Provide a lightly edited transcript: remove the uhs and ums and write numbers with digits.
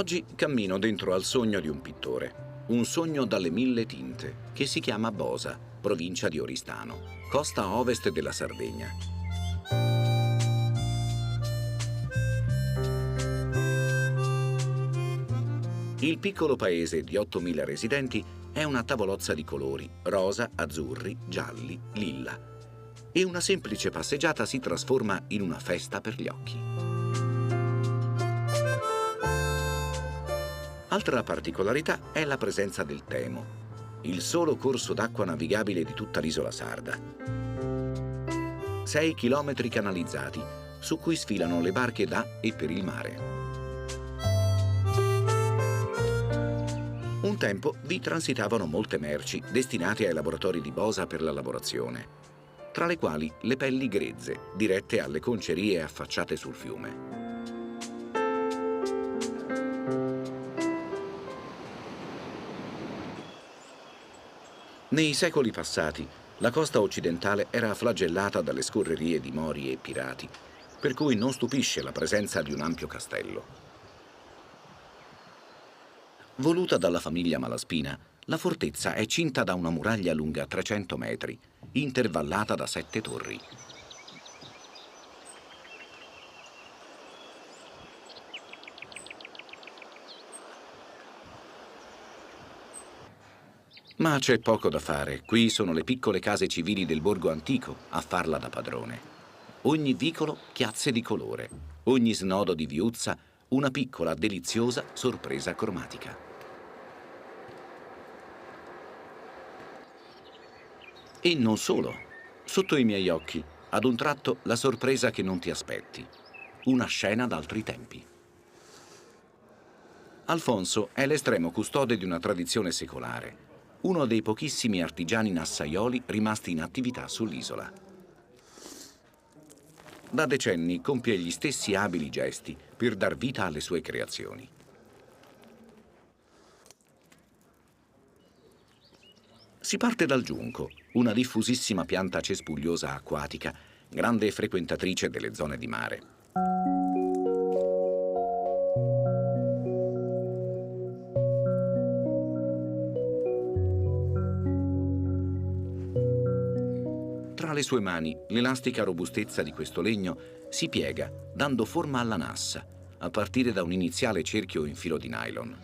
Oggi cammino dentro al sogno di un pittore, un sogno dalle 1000 tinte, che si chiama Bosa, provincia di Oristano, costa ovest della Sardegna. Il piccolo paese di 8.000 residenti è una tavolozza di colori, rosa, azzurri, gialli, lilla. E una semplice passeggiata si trasforma in una festa per gli occhi. Altra particolarità è la presenza del Temo, il solo corso d'acqua navigabile di tutta l'isola sarda. 6 chilometri canalizzati, su cui sfilano le barche da e per il mare. Un tempo vi transitavano molte merci destinate ai laboratori di Bosa per la lavorazione, tra le quali le pelli grezze, dirette alle concerie affacciate sul fiume. Nei secoli passati, la costa occidentale era flagellata dalle scorrerie di mori e pirati, per cui non stupisce la presenza di un ampio castello. Voluta dalla famiglia Malaspina, la fortezza è cinta da una muraglia lunga 300 metri, intervallata da 7 torri. Ma c'è poco da fare, qui sono le piccole case civili del borgo antico a farla da padrone. Ogni vicolo chiazze di colore, ogni snodo di viuzza una piccola, deliziosa sorpresa cromatica. E non solo. Sotto i miei occhi, ad un tratto, la sorpresa che non ti aspetti. Una scena d'altri tempi. Alfonso è l'estremo custode di una tradizione secolare, uno dei pochissimi artigiani nassaioli rimasti in attività sull'isola. Da decenni compie gli stessi abili gesti per dar vita alle sue creazioni. Si parte dal giunco, una diffusissima pianta cespugliosa acquatica, grande frequentatrice delle zone di mare. Tra le sue mani, l'elastica robustezza di questo legno si piega, dando forma alla nassa, a partire da un iniziale cerchio in filo di nylon.